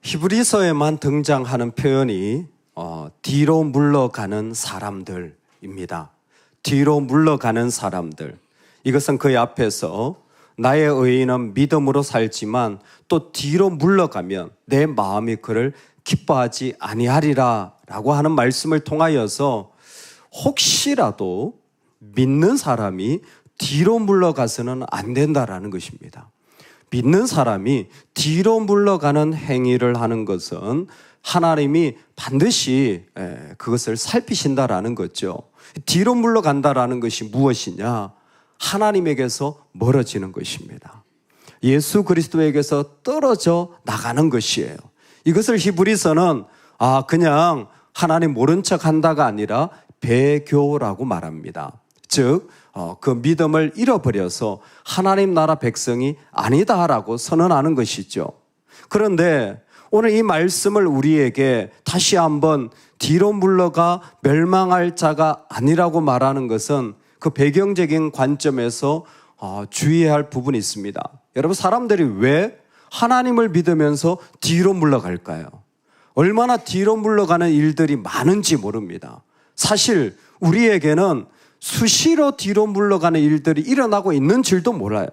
히브리서에만 등장하는 표현이 뒤로 물러가는 사람들입니다. 뒤로 물러가는 사람들. 이것은 그의 앞에서 나의 의인은 믿음으로 살지만 또 뒤로 물러가면 내 마음이 그를 기뻐하지 아니하리라 라고 하는 말씀을 통하여서 혹시라도 믿는 사람이 뒤로 물러가서는 안 된다라는 것입니다. 믿는 사람이 뒤로 물러가는 행위를 하는 것은 하나님이 반드시 그것을 살피신다라는 거죠. 뒤로 물러간다라는 것이 무엇이냐? 하나님에게서 멀어지는 것입니다. 예수 그리스도에게서 떨어져 나가는 것이에요. 이것을 히브리서는 그냥 하나님 모른 척 한다가 아니라 배교라고 말합니다. 즉 그 믿음을 잃어버려서 하나님 나라 백성이 아니다라고 선언하는 것이죠. 그런데 오늘 이 말씀을 우리에게 다시 한번 뒤로 물러가 멸망할 자가 아니라고 말하는 것은 그 배경적인 관점에서 주의해야 할 부분이 있습니다. 여러분, 사람들이 왜 하나님을 믿으면서 뒤로 물러갈까요? 얼마나 뒤로 물러가는 일들이 많은지 모릅니다. 사실 우리에게는 수시로 뒤로 물러가는 일들이 일어나고 있는 줄도 몰라요.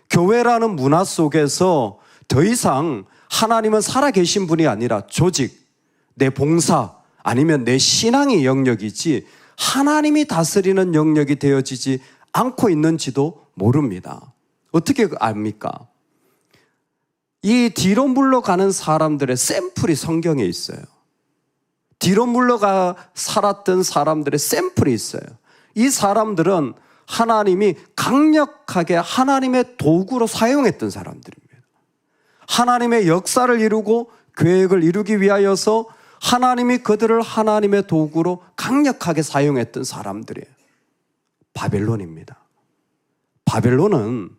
교회라는 문화 속에서 더 이상 하나님은 살아계신 분이 아니라 조직, 내 봉사, 아니면 내 신앙의 영역이지 하나님이 다스리는 영역이 되어지지 않고 있는지도 모릅니다. 어떻게 압니까? 이 뒤로 물러가는 사람들의 샘플이 성경에 있어요. 뒤로 물러가 살았던 사람들의 샘플이 있어요. 이 사람들은 하나님이 강력하게 하나님의 도구로 사용했던 사람들입니다. 하나님의 역사를 이루고 계획을 이루기 위하여서 하나님이 그들을 하나님의 도구로 강력하게 사용했던 사람들이에요. 바벨론입니다. 바벨론은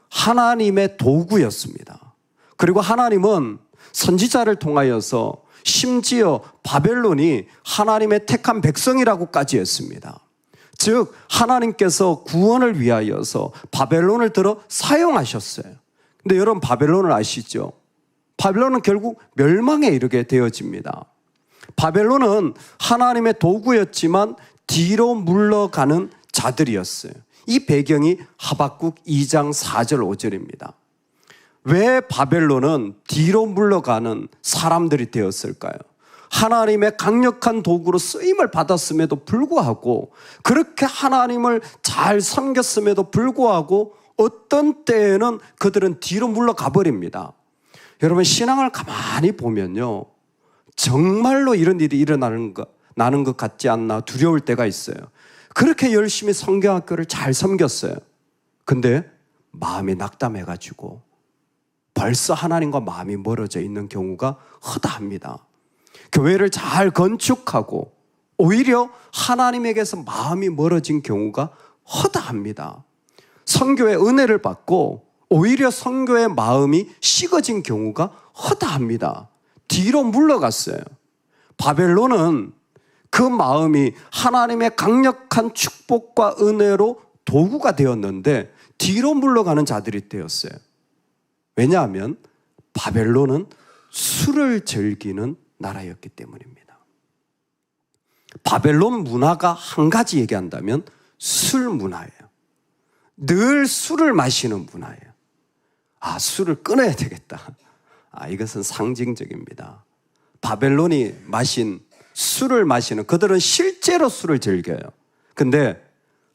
하나님의 도구였습니다. 그리고 하나님은 선지자를 통하여서 심지어 바벨론이 하나님의 택한 백성이라고까지 했습니다. 즉 하나님께서 구원을 위하여서 바벨론을 들어 사용하셨어요. 근데 여러분, 바벨론을 아시죠? 바벨론은 결국 멸망에 이르게 되어집니다. 바벨론은 하나님의 도구였지만 뒤로 물러가는 자들이었어요. 이 배경이 하박국 2장 4절 5절입니다. 왜 바벨론은 뒤로 물러가는 사람들이 되었을까요? 하나님의 강력한 도구로 쓰임을 받았음에도 불구하고, 그렇게 하나님을 잘 섬겼음에도 불구하고 어떤 때에는 그들은 뒤로 물러가 버립니다. 여러분, 신앙을 가만히 보면요, 정말로 이런 일이 일어나는 것 같지 않나 두려울 때가 있어요. 그렇게 열심히 성경학교를 잘 섬겼어요. 근데 마음이 낙담해가지고 벌써 하나님과 마음이 멀어져 있는 경우가 허다합니다. 교회를 잘 건축하고 오히려 하나님에게서 마음이 멀어진 경우가 허다합니다. 선교의 은혜를 받고 오히려 선교의 마음이 식어진 경우가 허다합니다. 뒤로 물러갔어요. 바벨론은 그 마음이 하나님의 강력한 축복과 은혜로 도구가 되었는데 뒤로 물러가는 자들이 되었어요. 왜냐하면 바벨론은 술을 즐기는 나라였기 때문입니다. 바벨론 문화가 한 가지 얘기한다면 술 문화예요. 늘 술을 마시는 문화예요. 술을 끊어야 되겠다. 이것은 상징적입니다. 바벨론이 술을 마시는, 그들은 실제로 술을 즐겨요. 근데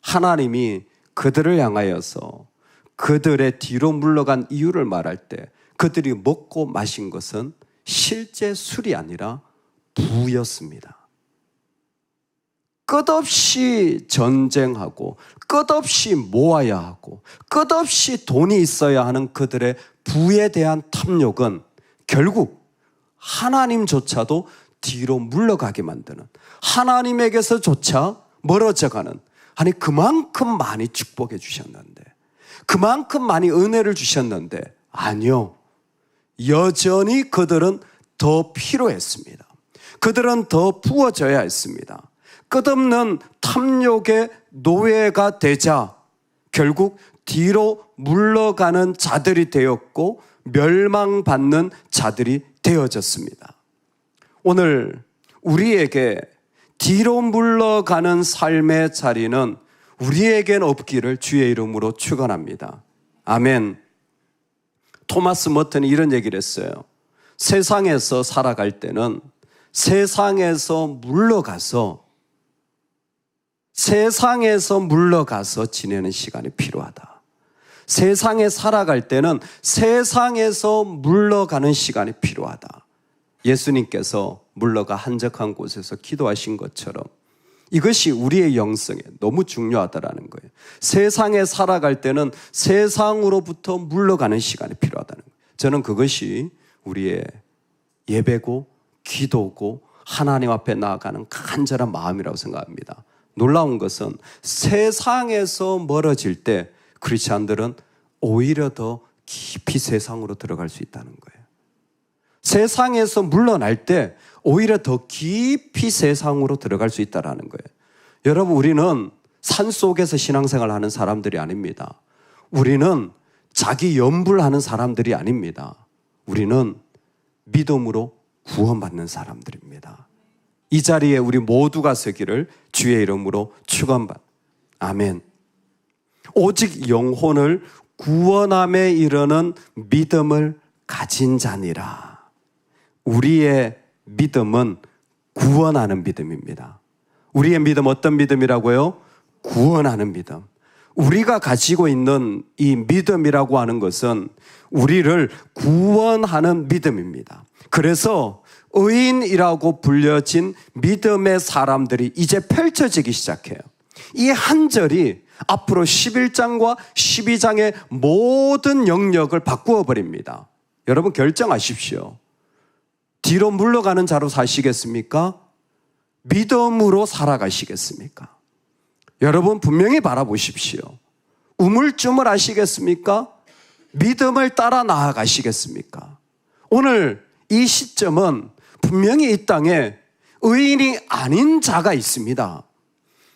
하나님이 그들을 향하여서 그들의 뒤로 물러간 이유를 말할 때 그들이 먹고 마신 것은 실제 술이 아니라 부였습니다. 끝없이 전쟁하고 끝없이 모아야 하고 끝없이 돈이 있어야 하는 그들의 부에 대한 탐욕은 결국 하나님조차도 뒤로 물러가게 만드는, 하나님에게서조차 멀어져가는, 아니 그만큼 많이 축복해 주셨는데, 그만큼 많이 은혜를 주셨는데, 아니요, 여전히 그들은 더 필요했습니다. 그들은 더 부어져야 했습니다. 끝없는 탐욕의 노예가 되자 결국 뒤로 물러가는 자들이 되었고 멸망받는 자들이 되어졌습니다. 오늘 우리에게 뒤로 물러가는 삶의 자리는 우리에겐 없기를 주의 이름으로 축원합니다. 아멘. 토마스 머튼이 이런 얘기를 했어요. 세상에서 살아갈 때는 세상에서 물러가서 지내는 시간이 필요하다. 세상에 살아갈 때는 세상에서 물러가는 시간이 필요하다. 예수님께서 물러가 한적한 곳에서 기도하신 것처럼 이것이 우리의 영성에 너무 중요하다라는 거예요. 세상에 살아갈 때는 세상으로부터 물러가는 시간이 필요하다는 거예요. 저는 그것이 우리의 예배고 기도고 하나님 앞에 나아가는 간절한 마음이라고 생각합니다. 놀라운 것은 세상에서 멀어질 때 크리스찬들은 오히려 더 깊이 세상으로 들어갈 수 있다는 거예요. 세상에서 물러날 때 오히려 더 깊이 세상으로 들어갈 수 있다는 거예요. 여러분, 우리는 산속에서 신앙생활 하는 사람들이 아닙니다. 우리는 자기 연불하는 사람들이 아닙니다. 우리는 믿음으로 구원받는 사람들입니다. 이 자리에 우리 모두가 서기를 주의 이름으로 축원받. 아멘. 오직 영혼을 구원함에 이르는 믿음을 가진 자니라. 우리의 믿음은 구원하는 믿음입니다. 우리의 믿음 어떤 믿음이라고요? 구원하는 믿음. 우리가 가지고 있는 이 믿음이라고 하는 것은 우리를 구원하는 믿음입니다. 그래서 의인이라고 불려진 믿음의 사람들이 이제 펼쳐지기 시작해요. 이 한 절이 앞으로 11장과 12장의 모든 영역을 바꾸어 버립니다. 여러분 결정하십시오. 뒤로 물러가는 자로 사시겠습니까? 믿음으로 살아가시겠습니까? 여러분 분명히 바라보십시오. 우물쭈물하시겠습니까? 믿음을 따라 나아가시겠습니까? 오늘 이 시점은 분명히 이 땅에 의인이 아닌 자가 있습니다.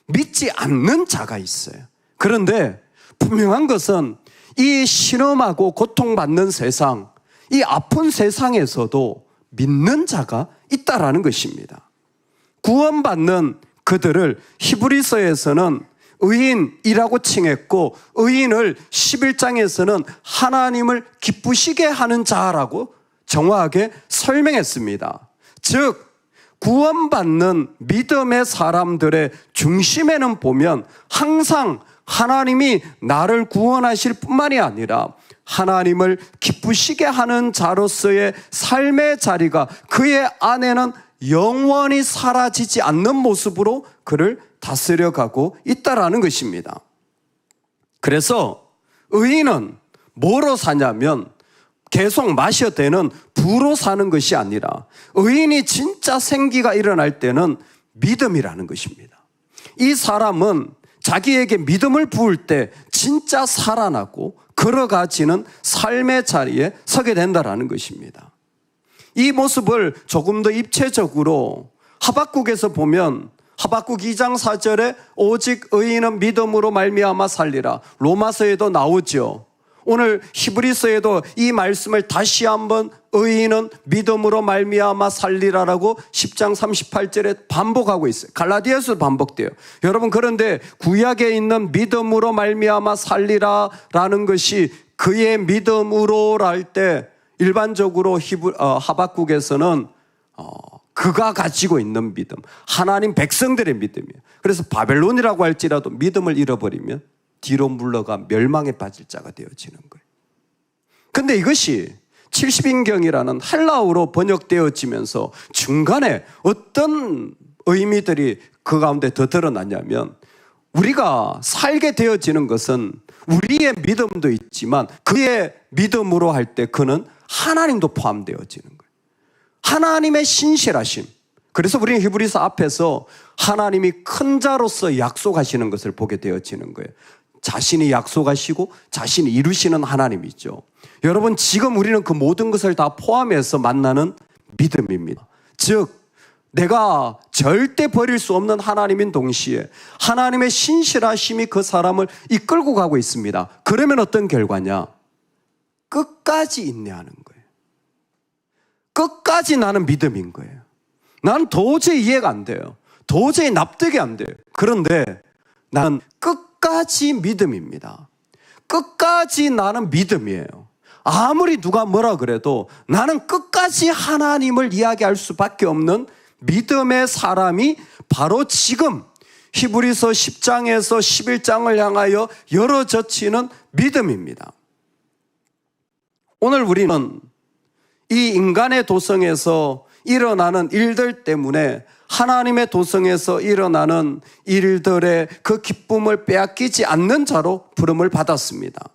믿지 않는 자가 있어요. 그런데 분명한 것은 이 신음하고 고통받는 세상, 이 아픈 세상에서도 믿는 자가 있다라는 것입니다. 구원받는 그들을 히브리서에서는 의인이라고 칭했고, 의인을 11장에서는 하나님을 기쁘시게 하는 자라고 정확하게 설명했습니다. 즉 구원받는 믿음의 사람들의 중심에는 보면 항상 하나님이 나를 구원하실 뿐만이 아니라 하나님을 기쁘시게 하는 자로서의 삶의 자리가 그의 안에는 영원히 사라지지 않는 모습으로 그를 다스려가고 있다라는 것입니다. 그래서 의인은 뭐로 사냐면 계속 마셔대는 부로 사는 것이 아니라 의인이 진짜 생기가 일어날 때는 믿음이라는 것입니다. 이 사람은 자기에게 믿음을 부을 때 진짜 살아나고 걸어가지는 삶의 자리에 서게 된다는 것입니다. 이 모습을 조금 더 입체적으로 하박국에서 보면 하박국 2장 4절에 오직 의인은 믿음으로 말미암아 살리라. 로마서에도 나오죠. 오늘 히브리서에도 이 말씀을 다시 한번 의인은 믿음으로 말미암아 살리라라고 10장 38절에 반복하고 있어요. 갈라디아서도 반복돼요. 여러분, 그런데 구약에 있는 믿음으로 말미암아 살리라라는 것이 그의 믿음으로라 할 때 일반적으로 하박국에서는 그가 가지고 있는 믿음, 하나님 백성들의 믿음이에요. 그래서 바벨론이라고 할지라도 믿음을 잃어버리면 뒤로 물러가 멸망에 빠질 자가 되어지는 거예요. 근데 이것이 70인경이라는 헬라어로 번역되어지면서 중간에 어떤 의미들이 그 가운데 더 드러나냐면 우리가 살게 되어지는 것은 우리의 믿음도 있지만 그의 믿음으로 할 때 그는 하나님도 포함되어지는 거예요. 하나님의 신실하심. 그래서 우리는 히브리서 앞에서 하나님이 큰 자로서 약속하시는 것을 보게 되어지는 거예요. 자신이 약속하시고 자신이 이루시는 하나님이죠. 여러분, 지금 우리는 그 모든 것을 다 포함해서 만나는 믿음입니다. 즉 내가 절대 버릴 수 없는 하나님인 동시에 하나님의 신실하심이 그 사람을 이끌고 가고 있습니다. 그러면 어떤 결과냐? 끝까지 인내하는 거예요. 끝까지 나는 믿음인 거예요. 나는 도저히 이해가 안 돼요. 도저히 납득이 안 돼요. 그런데 나는 끝까지 믿음입니다. 끝까지 나는 믿음이에요. 아무리 누가 뭐라 그래도 나는 끝까지 하나님을 이야기할 수밖에 없는 믿음의 사람이 바로 지금 히브리서 10장에서 11장을 향하여 열어젖히는 믿음입니다. 오늘 우리는 이 인간의 도성에서 일어나는 일들 때문에 하나님의 도성에서 일어나는 일들의 그 기쁨을 빼앗기지 않는 자로 부름을 받았습니다.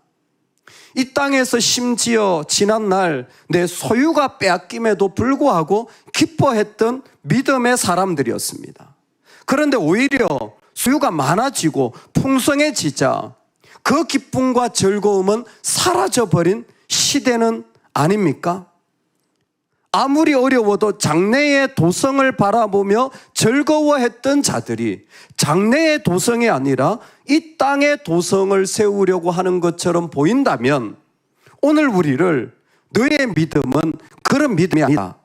이 땅에서 심지어 지난날 내 소유가 빼앗김에도 불구하고 기뻐했던 믿음의 사람들이었습니다. 그런데 오히려 소유가 많아지고 풍성해지자 그 기쁨과 즐거움은 사라져버린 시대는 아닙니까? 아무리 어려워도 장래의 도성을 바라보며 즐거워했던 자들이 장래의 도성이 아니라 이 땅의 도성을 세우려고 하는 것처럼 보인다면 오늘 우리를 너의 믿음은 그런 믿음이 아니다.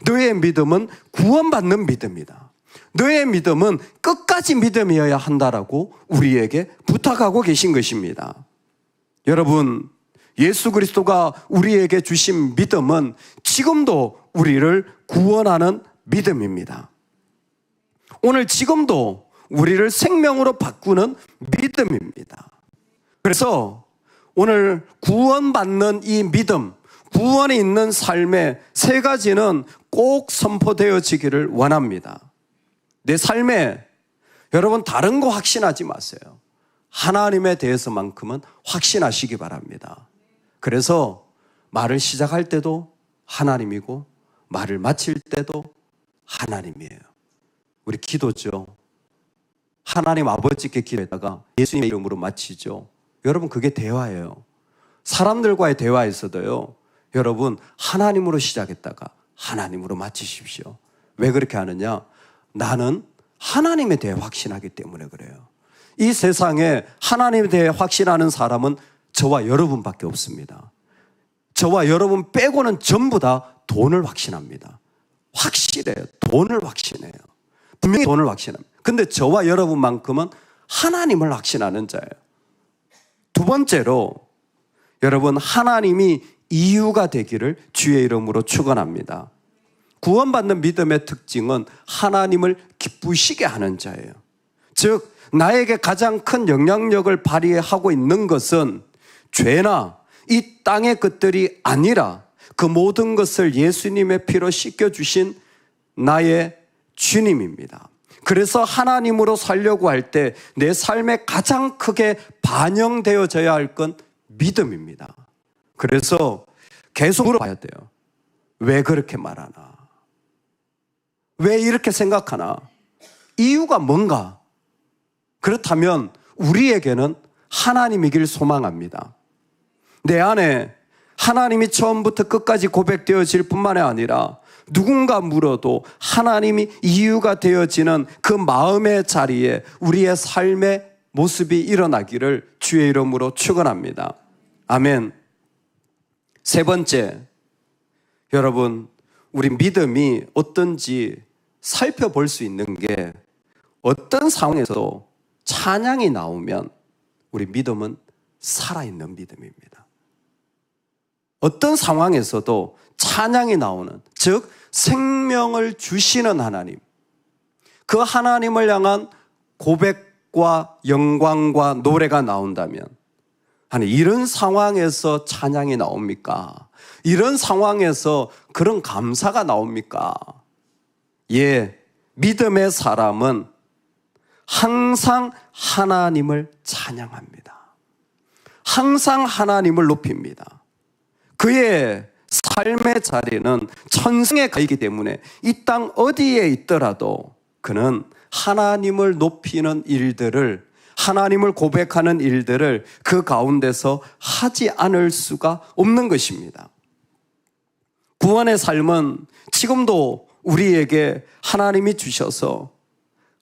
너의 믿음은 구원받는 믿음이다. 너의 믿음은 끝까지 믿음이어야 한다라고 우리에게 부탁하고 계신 것입니다. 여러분, 예수 그리스도가 우리에게 주신 믿음은 지금도 우리를 구원하는 믿음입니다. 오늘 지금도 우리를 생명으로 바꾸는 믿음입니다. 그래서 오늘 구원받는 이 믿음, 구원이 있는 삶의 세 가지는 꼭 선포되어지기를 원합니다. 내 삶에 여러분 다른 거 확신하지 마세요. 하나님에 대해서만큼은 확신하시기 바랍니다. 그래서 말을 시작할 때도 하나님이고 말을 마칠 때도 하나님이에요. 우리 기도죠. 하나님 아버지께 기도했다가 예수님의 이름으로 마치죠. 여러분 그게 대화예요. 사람들과의 대화에서도요. 여러분 하나님으로 시작했다가 하나님으로 마치십시오. 왜 그렇게 하느냐? 나는 하나님에 대해 확신하기 때문에 그래요. 이 세상에 하나님에 대해 확신하는 사람은 저와 여러분밖에 없습니다. 저와 여러분 빼고는 전부 다 돈을 확신합니다. 확실해요. 돈을 확신해요. 분명히 돈을 확신합니다. 근데 저와 여러분만큼은 하나님을 확신하는 자예요. 두 번째로 여러분 하나님이 이유가 되기를 주의 이름으로 축원합니다. 구원받는 믿음의 특징은 하나님을 기쁘시게 하는 자예요. 즉 나에게 가장 큰 영향력을 발휘하고 있는 것은 죄나 이 땅의 것들이 아니라 그 모든 것을 예수님의 피로 씻겨주신 나의 주님입니다. 그래서 하나님으로 살려고 할 때 내 삶에 가장 크게 반영되어져야 할 건 믿음입니다. 그래서 계속 물어봐야 돼요. 왜 그렇게 말하나? 왜 이렇게 생각하나? 이유가 뭔가? 그렇다면 우리에게는 하나님이길 소망합니다. 내 안에 하나님이 처음부터 끝까지 고백되어질 뿐만 아니라 누군가 물어도 하나님이 이유가 되어지는 그 마음의 자리에 우리의 삶의 모습이 일어나기를 주의 이름으로 축원합니다. 아멘. 세 번째, 여러분 우리 믿음이 어떤지 살펴볼 수 있는 게 어떤 상황에서 찬양이 나오면 우리 믿음은 살아있는 믿음입니다. 어떤 상황에서도 찬양이 나오는, 즉 생명을 주시는 하나님, 그 하나님을 향한 고백과 영광과 노래가 나온다면, 아니 이런 상황에서 찬양이 나옵니까? 이런 상황에서 그런 감사가 나옵니까? 예, 믿음의 사람은 항상 하나님을 찬양합니다. 항상 하나님을 높입니다. 그의 삶의 자리는 천성에 가 있기 때문에 이 땅 어디에 있더라도 그는 하나님을 높이는 일들을, 하나님을 고백하는 일들을 그 가운데서 하지 않을 수가 없는 것입니다. 구원의 삶은 지금도 우리에게 하나님이 주셔서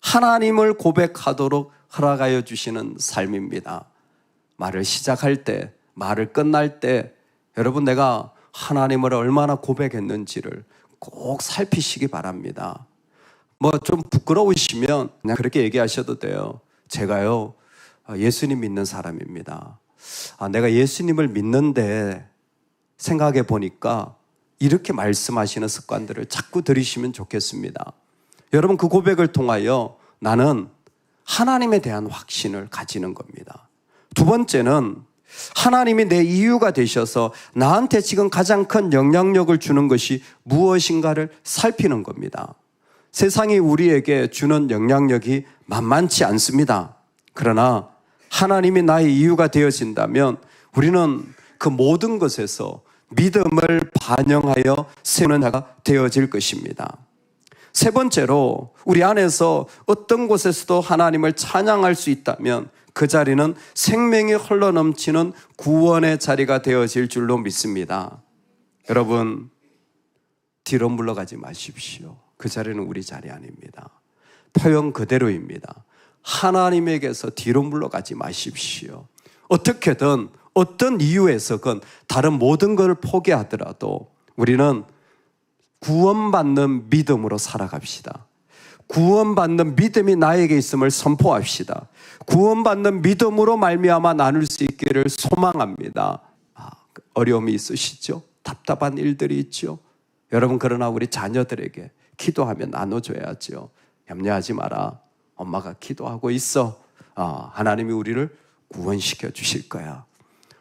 하나님을 고백하도록 허락하여 주시는 삶입니다. 말을 시작할 때, 말을 끝날 때 여러분 내가 하나님을 얼마나 고백했는지를 꼭 살피시기 바랍니다. 뭐 좀 부끄러우시면 그냥 그렇게 얘기하셔도 돼요. 제가요, 예수님 믿는 사람입니다. 내가 예수님을 믿는데 생각해 보니까 이렇게 말씀하시는 습관들을 자꾸 들이시면 좋겠습니다. 여러분, 그 고백을 통하여 나는 하나님에 대한 확신을 가지는 겁니다. 두 번째는 하나님이 내 이유가 되셔서 나한테 지금 가장 큰 영향력을 주는 것이 무엇인가를 살피는 겁니다. 세상이 우리에게 주는 영향력이 만만치 않습니다. 그러나 하나님이 나의 이유가 되어진다면 우리는 그 모든 것에서 믿음을 반영하여 세우는 자가 되어질 것입니다. 세 번째로 우리 안에서 어떤 곳에서도 하나님을 찬양할 수 있다면 그 자리는 생명이 흘러넘치는 구원의 자리가 되어질 줄로 믿습니다. 여러분, 뒤로 물러가지 마십시오. 그 자리는 우리 자리 아닙니다. 표현 그대로입니다. 하나님에게서 뒤로 물러가지 마십시오. 어떻게든 어떤 이유에서건 다른 모든 것을 포기하더라도 우리는 구원받는 믿음으로 살아갑시다. 구원받는 믿음이 나에게 있음을 선포합시다. 구원받는 믿음으로 말미암아 나눌 수 있기를 소망합니다. 어려움이 있으시죠? 답답한 일들이 있죠? 여러분, 그러나 우리 자녀들에게 기도하며 나눠줘야죠. 염려하지 마라. 엄마가 기도하고 있어. 하나님이 우리를 구원시켜 주실 거야.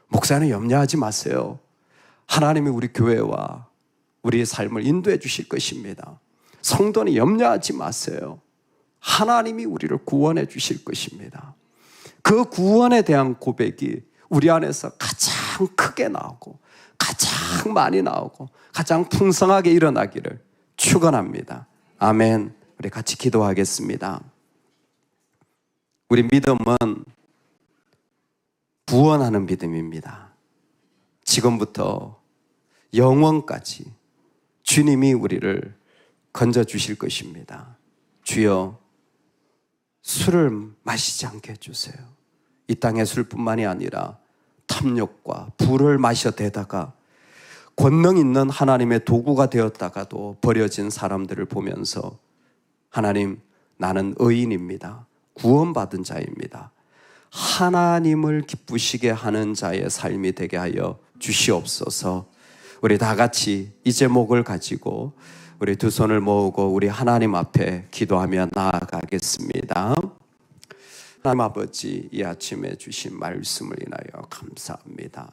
목사는 염려하지 마세요. 하나님이 우리 교회와 우리의 삶을 인도해 주실 것입니다. 성도는 염려하지 마세요. 하나님이 우리를 구원해 주실 것입니다. 그 구원에 대한 고백이 우리 안에서 가장 크게 나오고 가장 많이 나오고 가장 풍성하게 일어나기를 축원합니다. 아멘. 우리 같이 기도하겠습니다. 우리 믿음은 구원하는 믿음입니다. 지금부터 영원까지 주님이 우리를 건져주실 것입니다. 주여, 술을 마시지 않게 해주세요. 이 땅의 술뿐만이 아니라 탐욕과 불을 마셔대다가 권능 있는 하나님의 도구가 되었다가도 버려진 사람들을 보면서 하나님, 나는 의인입니다. 구원받은 자입니다. 하나님을 기쁘시게 하는 자의 삶이 되게 하여 주시옵소서. 우리 다 같이 이 제목을 가지고 우리 두 손을 모으고 우리 하나님 앞에 기도하며 나아가겠습니다. 하나님 아버지, 이 아침에 주신 말씀을 인하여 감사합니다.